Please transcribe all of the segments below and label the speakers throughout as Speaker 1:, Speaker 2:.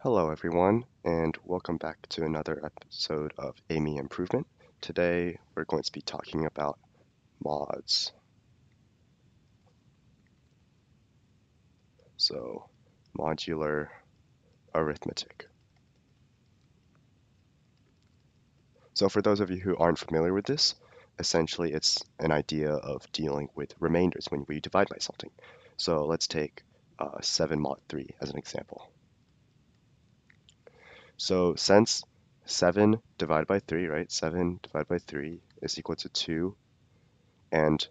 Speaker 1: Hello everyone, and welcome back to another episode of AIME Improvement. Today we're going to be talking about mods. So, modular arithmetic. So for those of you who aren't familiar with this, essentially it's an idea of dealing with remainders when we divide by something. So let's take 7 mod 3 as an example. So since 7 divided by 3, right? 7 divided by 3 is equal to 2, and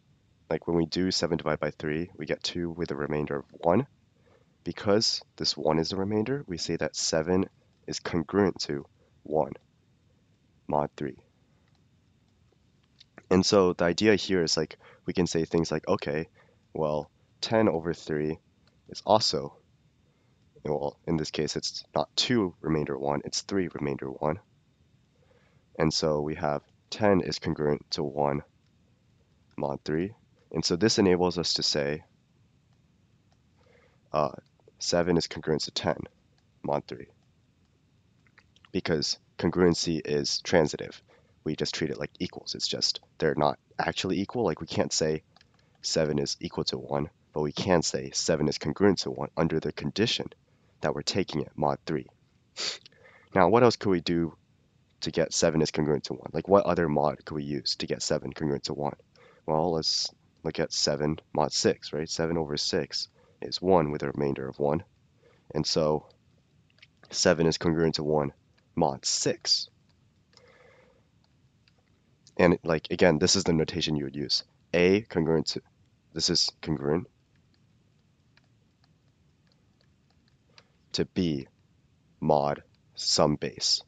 Speaker 1: like when we do 7 divided by 3, we get 2 with a remainder of 1. Because this 1 is a remainder, we say that 7 is congruent to 1 mod 3. And so the idea here is like we can say things like, okay, well, 10 over 3 is also, well, in this case, it's not 2 remainder 1, it's 3 remainder 1. And so we have 10 is congruent to 1 mod 3. And so this enables us to say 7 is congruent to 10 mod 3. Because congruency is transitive. We just treat it like equals. It's just they're not actually equal. Like we can't say 7 is equal to 1, but we can say 7 is congruent to 1 under the condition that we're taking it mod 3. Now, what else could we do to get 7 is congruent to 1? Like what other mod could we use to get 7 congruent to 1? Well, let's look at 7 mod 6, right? 7 over 6 is 1 with a remainder of 1. And so 7 is congruent to 1 mod 6. And like again, this is the notation you would use. A congruent to, this is congruent to B mod some base.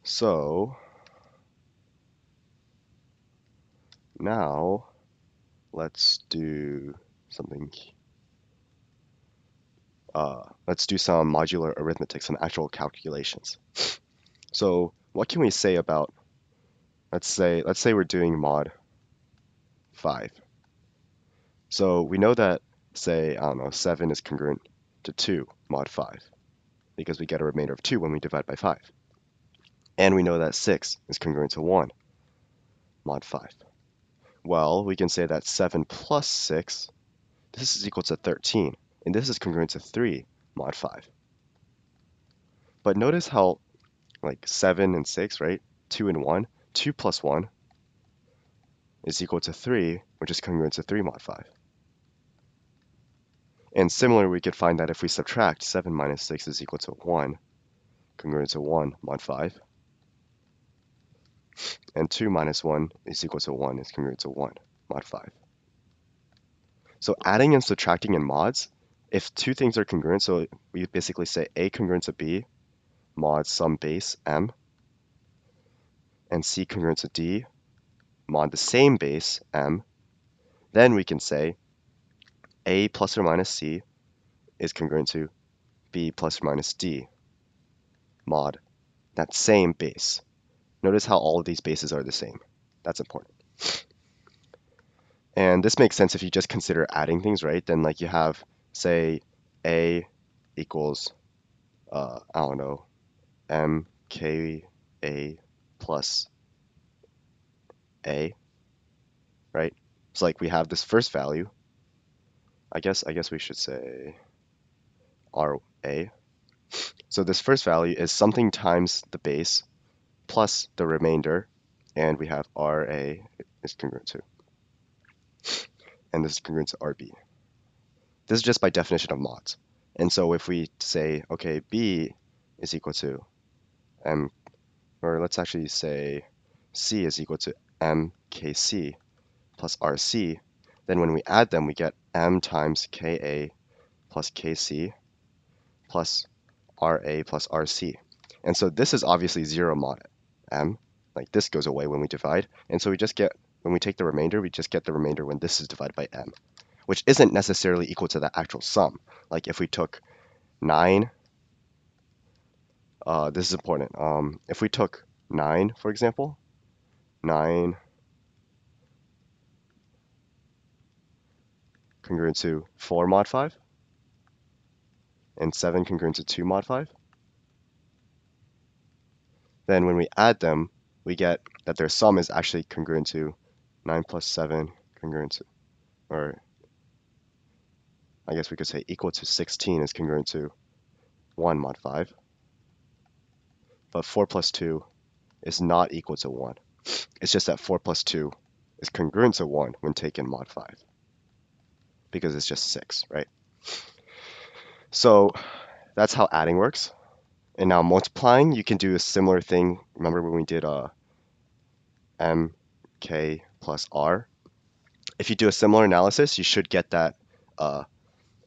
Speaker 1: So now let's do something. Let's do some modular arithmetic, some actual calculations. So what can we say about, let's say we're doing mod 5. So we know that, say, I don't know, 7 is congruent to 2 mod 5 because we get a remainder of 2 when we divide by 5. And we know that 6 is congruent to 1 mod 5. Well, we can say that 7 plus 6, this is equal to 13, and this is congruent to 3 mod 5. But notice how, like 7 and 6, right? 2 and 1, 2 plus 1 is equal to 3, which is congruent to 3 mod 5. And similarly, we could find that if we subtract 7 minus 6 is equal to 1, congruent to 1 mod 5. And 2 minus 1 is equal to 1 is congruent to 1 mod 5. So adding and subtracting in mods, if two things are congruent, so we basically say A congruent to B mod some base M, and C congruent to D mod the same base M, then we can say A plus or minus C is congruent to B plus or minus D mod that same base. Notice how all of these bases are the same. That's important. And this makes sense if you just consider adding things, right? Then like you have, say, A equals, I don't know, MKA plus A, right? So like we have this first value. I guess we should say RA. So this first value is something times the base plus the remainder, and we have RA is congruent to, and this is congruent to RB. This is just by definition of mods. And so if we say, okay, B is equal to M, or let's actually say C is equal to MKC plus RC, then when we add them, we get M times KA plus KC plus RA plus RC. And so this is obviously 0 mod M. Like this goes away when we divide. And so we just get, when we take the remainder, we just get the remainder when this is divided by M, which isn't necessarily equal to the actual sum. Like if we took 9, this is important. If we took 9, for example, 9 congruent to 4 mod 5, and 7 congruent to 2 mod 5. Then when we add them, we get that their sum is actually congruent to 9 plus 7 congruent to, or I guess we could say equal to 16 is congruent to 1 mod 5. But 4 plus 2 is not equal to 1. It's just that 4 plus 2 is congruent to 1 when taken mod 5. Because it's just 6, right? So that's how adding works. And now multiplying, you can do a similar thing. Remember when we did m, k plus r? If you do a similar analysis, you should get that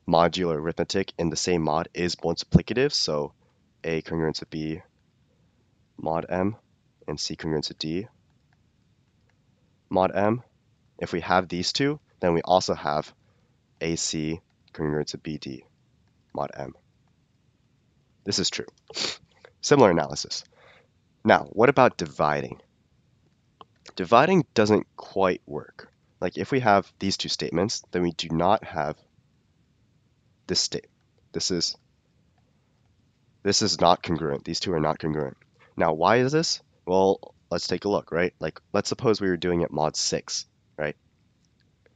Speaker 1: modular arithmetic in the same mod is multiplicative. So a congruent to b mod m and c congruent to d mod m. If we have these two, then we also have ac congruent to bd mod m. This is true. Similar analysis. Now, what about dividing? Dividing doesn't quite work. Like if we have these two statements, then we do not have this state. This is not congruent. These two are not congruent. Now, why is this? Well, let's take a look, right? Like let's suppose we were doing it mod 6, right?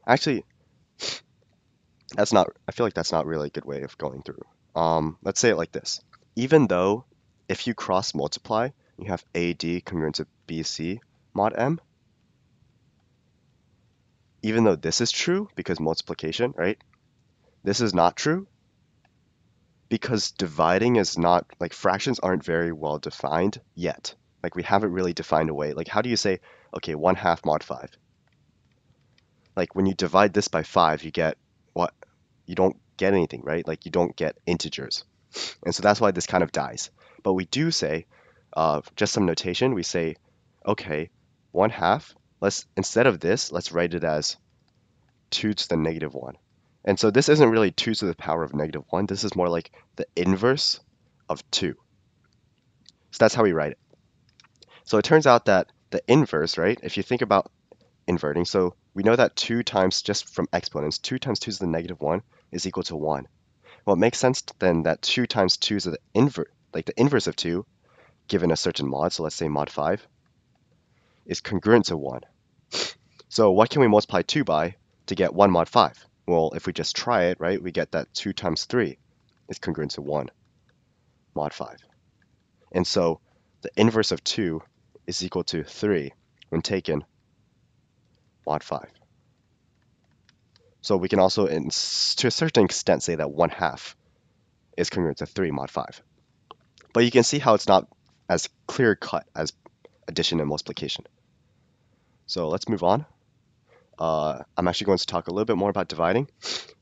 Speaker 1: Actually, I feel like that's not really a good way of going through. Let's say it like this. Even though if you cross multiply, you have AD congruent to BC mod M. Even though this is true because multiplication, right? This is not true because dividing is not, like fractions aren't very well defined yet. Like we haven't really defined a way. Like how do you say, okay, 1/2 mod 5? Like when you divide this by 5, you get what? You don't get anything, right? Like you don't get integers. And so that's why this kind of dies. But we do say, just some notation, we say, okay, 1/2, instead of this, let's write it as 2 to the negative 1. And so this isn't really 2 to the power of negative 1. This is more like the inverse of 2. So that's how we write it. So it turns out that the inverse, right, if you think about inverting, so we know that 2 times, just from exponents, 2 times 2 to the negative 1 is equal to 1. Well, it makes sense then that 2 times 2 to the inverse, like the inverse of 2, given a certain mod, so let's say mod 5, is congruent to 1. So what can we multiply 2 by to get 1 mod 5? Well, if we just try it, right, we get that 2 times 3 is congruent to 1 mod 5. And so the inverse of 2 is equal to 3 when taken mod 5. So we can also, to a certain extent, say that 1/2 is congruent to 3 mod 5. But you can see how it's not as clear-cut as addition and multiplication. So let's move on. I'm actually going to talk a little bit more about dividing.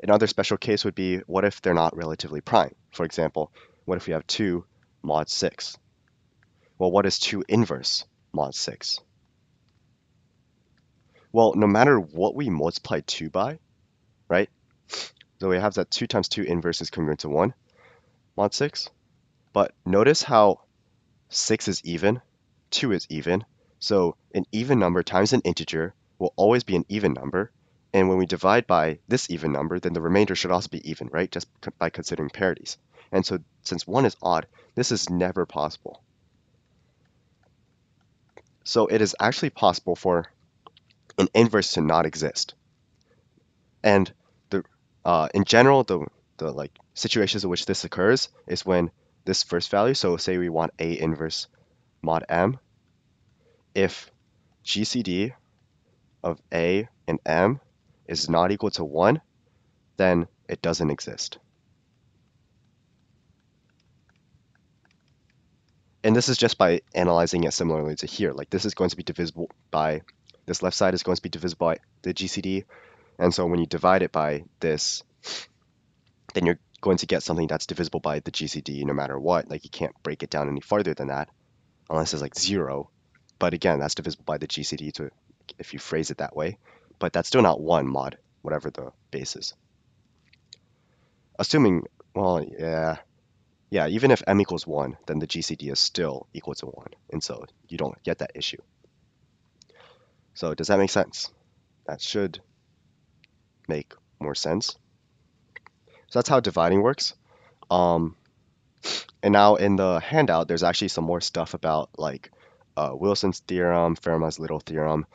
Speaker 1: Another special case would be, what if they're not relatively prime? For example, what if we have 2 mod 6? Well, what is 2 inverse mod 6? Well, no matter what we multiply 2 by, right? So we have that 2 times 2 inverse is congruent to 1 mod 6. But notice how 6 is even, 2 is even. So an even number times an integer will always be an even number. And when we divide by this even number, then the remainder should also be even, right? Just by considering parities. And so since 1 is odd, this is never possible. So it is actually possible for an inverse to not exist. And in general, the like situations in which this occurs is when this first value, so say we want A inverse mod M, if GCD of A and M is not equal to 1, then it doesn't exist. And this is just by analyzing it similarly to here. Like this is going to be divisible by, this left side is going to be divisible by the GCD. And so when you divide it by this, then you're going to get something that's divisible by the GCD no matter what. Like you can't break it down any farther than that unless it's like 0. But again, that's divisible by the GCD to, if you phrase it that way. But that's still not 1 mod, whatever the base is. Assuming, well, yeah, even if M equals 1, then the GCD is still equal to 1. And so you don't get that issue. So does that make sense? That should make more sense. So that's how dividing works. Um, and now in the handout, there's actually some more stuff about like Wilson's theorem, Fermat's little theorem.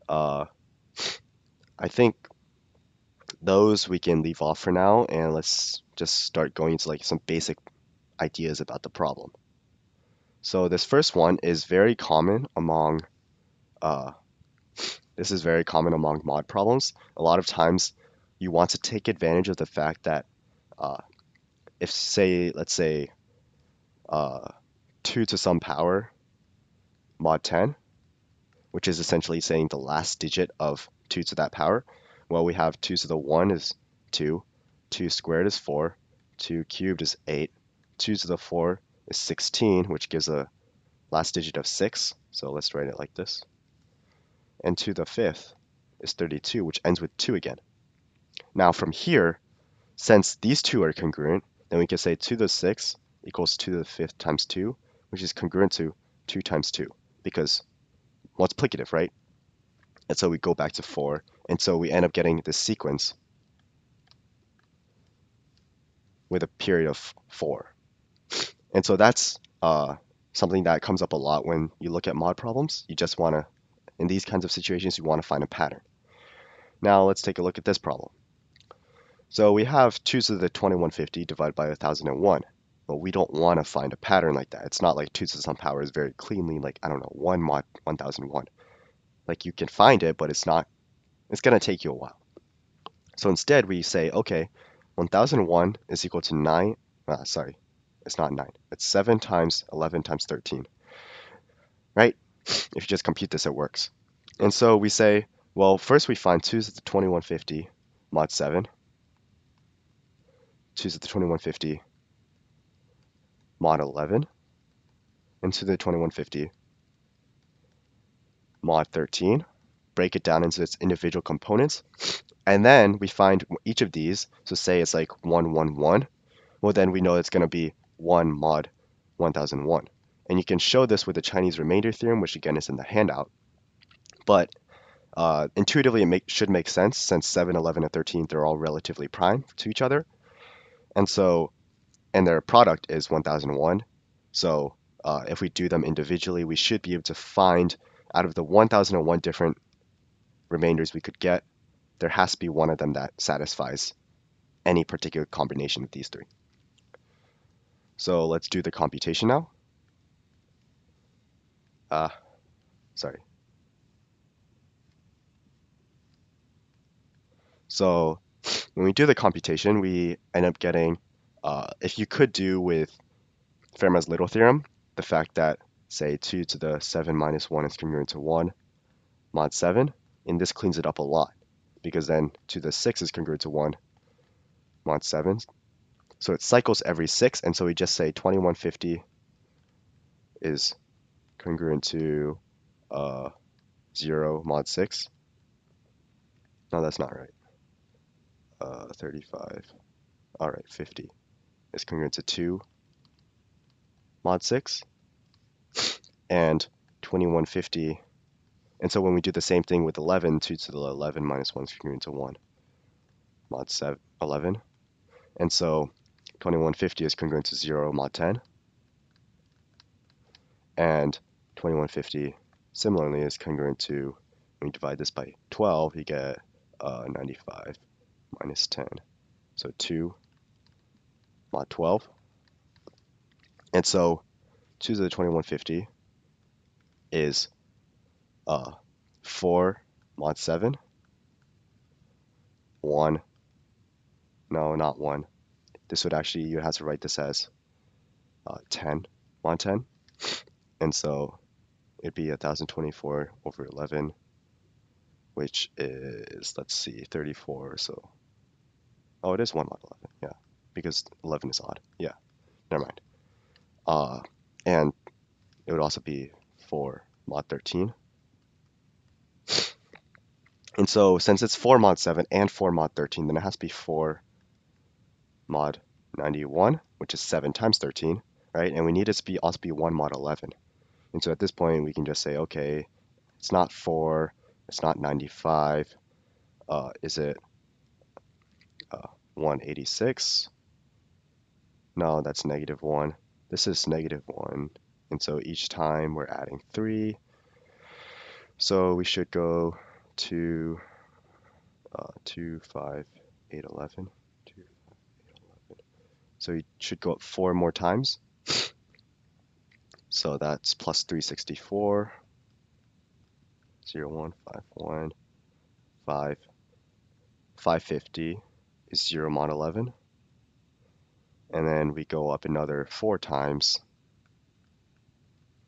Speaker 1: Uh, I think those we can leave off for now, and let's just start going into like some basic ideas about the problem. So this first one is very common among uh, this is very common among mod problems. A lot of times you want to take advantage of the fact that uh, if say let's say uh, 2 to some power mod 10, which is essentially saying the last digit of 2 to that power, well, we have 2 to the 1 is 2, 2 squared is 4, 2 cubed is 8, 2 to the 4 is 16, which gives a last digit of 6. So let's write it like this. And 2 to the 5th is 32, which ends with 2 again. Now from here, since these two are congruent, then we can say 2 to the 6th equals 2 to the 5th times 2, which is congruent to 2 times 2, because multiplicative, right? And so we go back to 4, and so we end up getting this sequence with a period of 4. And so that's something that comes up a lot when you look at mod problems. You just want to, in these kinds of situations, you want to find a pattern. Now let's take a look at this problem. So we have 2 to the 2150 divided by 1001. Well, we don't want to find a pattern like that. It's not like 2 to some power is very cleanly like, I don't know, 1 mod 1001. Like you can find it, but it's going to take you a while. So instead we say, okay, 1001 is equal to 9, sorry, it's not 9, it's 7 times 11 times 13, right? If you just compute this, it works. And so we say, well, first we find 2 to the 2150 mod 7, 2 to the 2150 mod 11, and 2 to the 2150 mod 13, break it down into its individual components, and then we find each of these, so say it's like 1, 1, 1, well then we know it's going to be 1 mod 1001. And you can show this with the Chinese remainder theorem, which again is in the handout, but intuitively it should make sense since 7, 11, and 13, they're all relatively prime to each other. And so, and their product is 1001. So if we do them individually, we should be able to find out of the 1001 different remainders we could get, there has to be one of them that satisfies any particular combination of these three. So let's do the computation now. Sorry. So when we do the computation, we end up getting, if you could do with Fermat's little theorem, the fact that, say, 2 to the 7 minus 1 is congruent to 1 mod 7, and this cleans it up a lot, because then 2 to the 6 is congruent to 1 mod 7. So it cycles every 6, and so we just say 2150 is congruent to 0 mod 6. No, that's not right. 35. All right, 50 is congruent to 2 mod 6. And 2150. And so when we do the same thing with 11, 2 to the 11 minus 1 is congruent to 1 mod 7, 11. And so 2150 is congruent to 0 mod 10. And 2150 similarly is congruent to, when you divide this by 12, you get 95 minus 10. So 2 mod 12. And so 2 to the 2150 is 4 mod 7, 1, no, not 1. This would actually, you have to write this as 10 mod 10. And so it'd be 1024 over 11, which is, let's see, 34. So, oh, it is 1 mod 11. Yeah, because 11 is odd. Yeah, never mind. And it would also be 4 mod 13. And so since it's 4 mod 7 and 4 mod 13, then it has to be 4 mod 91, which is 7 times 13, right? And we need it to also be 1 mod 11. And so at this point, we can just say, okay, it's not 4, it's not 95. Is it 186? No, that's -1. This is -1. And so each time we're adding 3. So we should go to 2, 5, 8, 11. 2, 5, 8, 11. So you should go up 4 more times. So that's plus 364. 0, 1, 5, 1, 5. 550 is 0 mod 11. And then we go up another 4 times.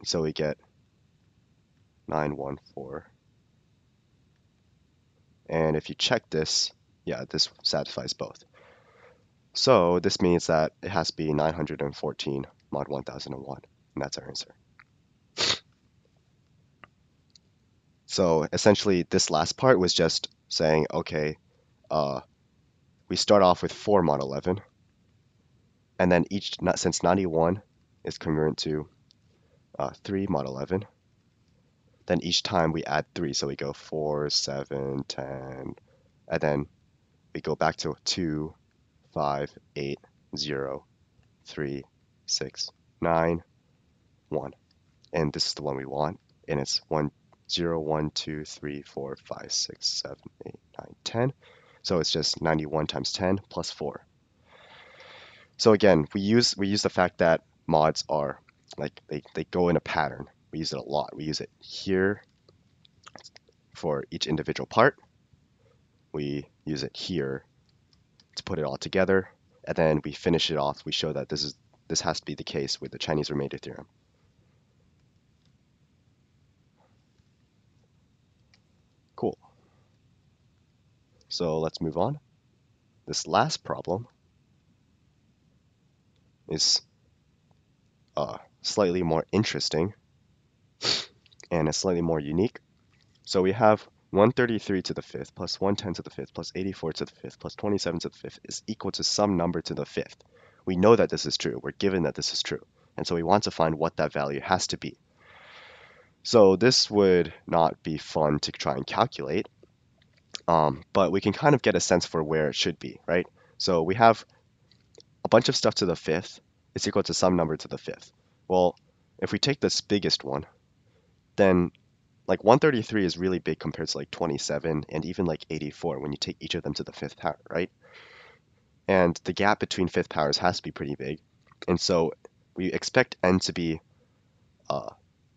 Speaker 1: So we get 914. And if you check this, yeah, this satisfies both. So this means that it has to be 914 mod 1001, and that's our answer. So essentially, this last part was just saying, okay, we start off with 4 mod 11, and then since 91 is congruent to 3 mod 11, then each time we add 3, so we go 4, 7, 10, and then we go back to 2, 5, 8, 0, 3, 6, 9, 1. And this is the one we want, and it's 1, 0, 1, 2, 3, 4, 5, 6, 7, 8, 9, 10. So it's just 91 times 10 plus 4. So again, we use the fact that mods are like they go in a pattern. We use it a lot. We use it here for each individual part. We use it here to put it all together, and then we finish it off. We show that this has to be the case with the Chinese remainder theorem. Cool. So let's move on. This last problem is slightly more interesting and it's slightly more unique. So we have 133 to the 5th plus 110 to the 5th plus 84 to the 5th plus 27 to the 5th is equal to some number to the 5th. We know that this is true. We're given that this is true. And so we want to find what that value has to be. So this would not be fun to try and calculate, but we can kind of get a sense for where it should be, right? So we have a bunch of stuff to the 5th. It's equal to some number to the 5th. Well, if we take this biggest one, then like 133 is really big compared to like 27 and even like 84 when you take each of them to the 5th power, right? And the gap between 5th powers has to be pretty big. And so we expect n to be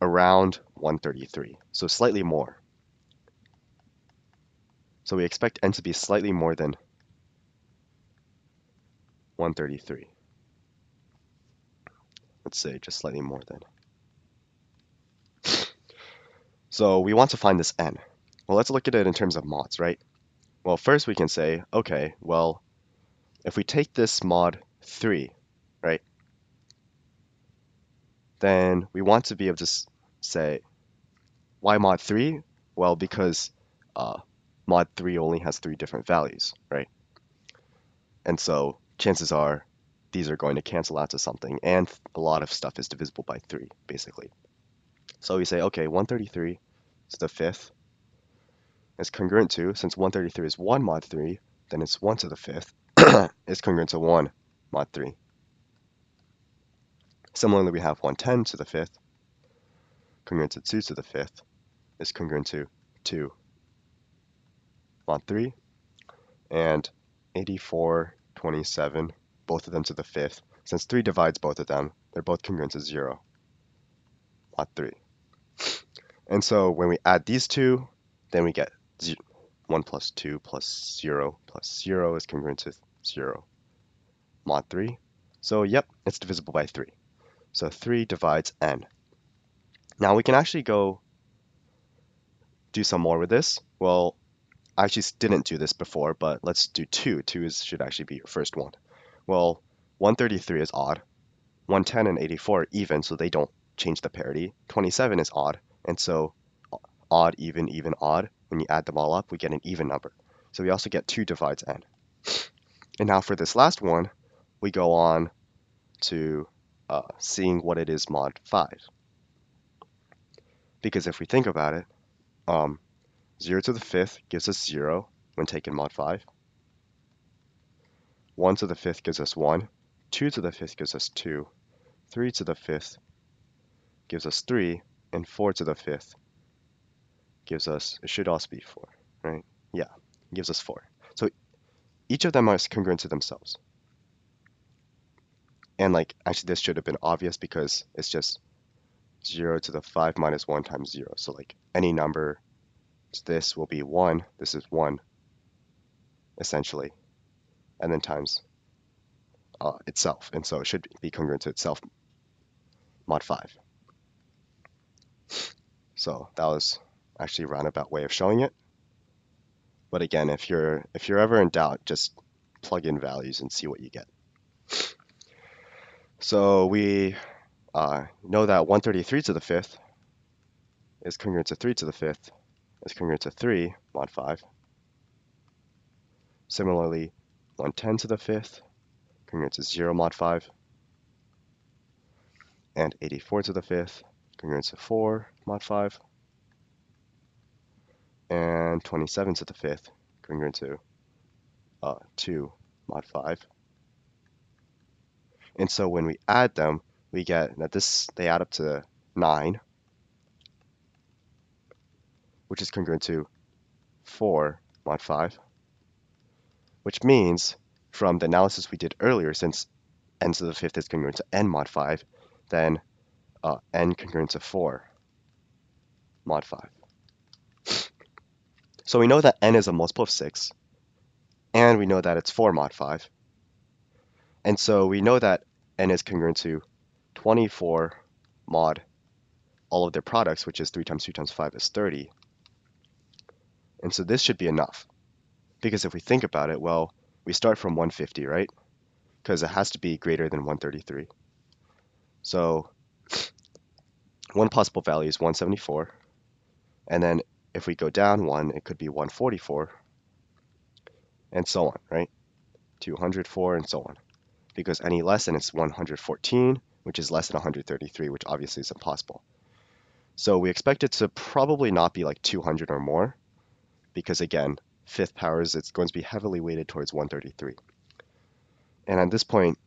Speaker 1: around 133, so slightly more. So we expect n to be slightly more than 133. Let's say just slightly more than. So we want to find this n. Well, let's look at it in terms of mods, right? Well, first we can say, okay, well, if we take this mod 3, right, then we want to be able to say, why mod 3? Well, because mod 3 only has 3 different values, right? And so chances are these are going to cancel out to something, and a lot of stuff is divisible by 3, basically. So we say, okay, 133 is the 5th. It's congruent to, since 133 is 1 mod 3, then it's 1 to the 5th. It's congruent to 1 mod 3. Similarly, we have 110 to the 5th, congruent to 2 to the 5th, is congruent to 2 mod 3, and 84, 27, both of them to the 5th. Since 3 divides both of them, they're both congruent to 0 mod 3. And so when we add these two, then we get 1 plus 2 plus 0 is congruent to 0 mod 3. So yep, it's divisible by 3. So 3 divides n. Now we can actually go do some more with this. Well, I actually didn't do this before, but let's do 2. 2 should actually be your first one. Well, 133 is odd. 110 and 84 are even, so they don't change the parity. 27 is odd, and so odd, even, even, odd. When you add them all up, we get an even number. So we also get 2 divides n. And now for this last one, we go on to seeing what it is mod 5. Because if we think about it, 0 to the 5th gives us 0 when taken mod 5. 1 to the 5th gives us 1. 2 to the 5th gives us 2, 3 to the 5th gives us 3, and 4 to the 5th gives us, it should also be 4, right? Yeah, it gives us 4. So each of them are congruent to themselves. And like, actually this should have been obvious because it's just 0 to the 5 minus 1 times 0. So like any number, this will be 1, this is 1, essentially, and then times itself. And so it should be congruent to itself mod 5. So that was actually a roundabout way of showing it. But again, if you're ever in doubt, just plug in values and see what you get. So we know that 133 to the 5th is congruent to 3 to the 5th is congruent to 3 mod 5. Similarly, 110 to the 5th congruent to 0 mod 5. And 84 to the 5th congruent to 4 mod 5. And 27 to the 5th congruent to 2 mod 5. And so when we add them, we get that they add up to 9, which is congruent to 4 mod 5, which means from the analysis we did earlier, since n to the 5th is congruent to n mod 5, then n congruent to 4 mod 5. So we know that n is a multiple of 6, and we know that it's 4 mod 5. And so we know that n is congruent to 24 mod all of their products, which is 3 times 2 times 5 is 30. And so this should be enough. Because if we think about it, well, we start from 150, right? Because it has to be greater than 133. So one possible value is 174. And then if we go down 1, it could be 144. And so on, right? 204 and so on. Because any less than it's 114, which is less than 133, which obviously is impossible. So we expect it to probably not be like 200 or more, because again, 5th powers, it's going to be heavily weighted towards 133. And at this point,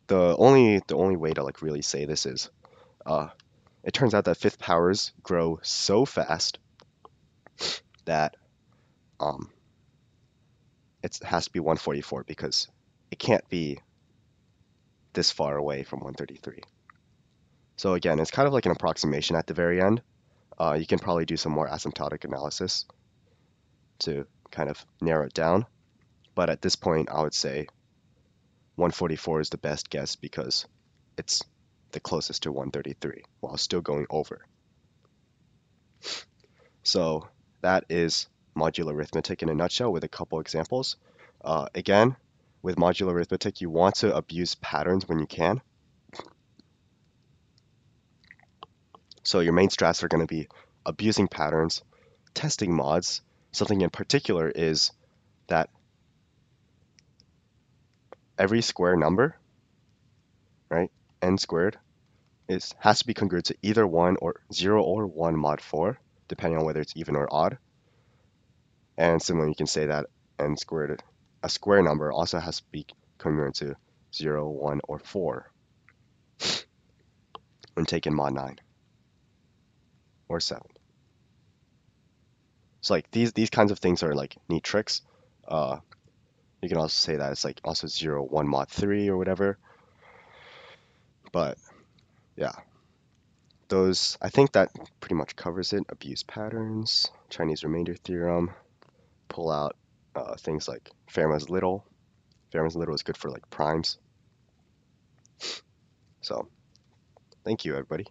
Speaker 1: the only way to like really say this is, it turns out that 5th powers grow so fast that it has to be 144 because it can't be this far away from 133. So again, it's kind of like an approximation at the very end. You can probably do some more asymptotic analysis to kind of narrow it down. But at this point, I would say 144 is the best guess because it's the closest to 133 while still going over. So that is modular arithmetic in a nutshell with a couple examples. Again, with modular arithmetic, you want to abuse patterns when you can. So your main strats are going to be abusing patterns, testing mods. Something in particular is that every square number, right, n squared, has to be congruent to either 1 or 0 or 1 mod 4, depending on whether it's even or odd. And similarly, you can say that n squared, a square number, also has to be congruent to 0, 1, or 4 when taken mod 9 or 7. So like these kinds of things are like neat tricks. You can also say that it's like also 0, 1 mod 3 or whatever. But yeah, I think that pretty much covers it. Abuse patterns, Chinese remainder theorem, pull out things like Fermat's little. Fermat's little is good for like primes. So thank you, everybody.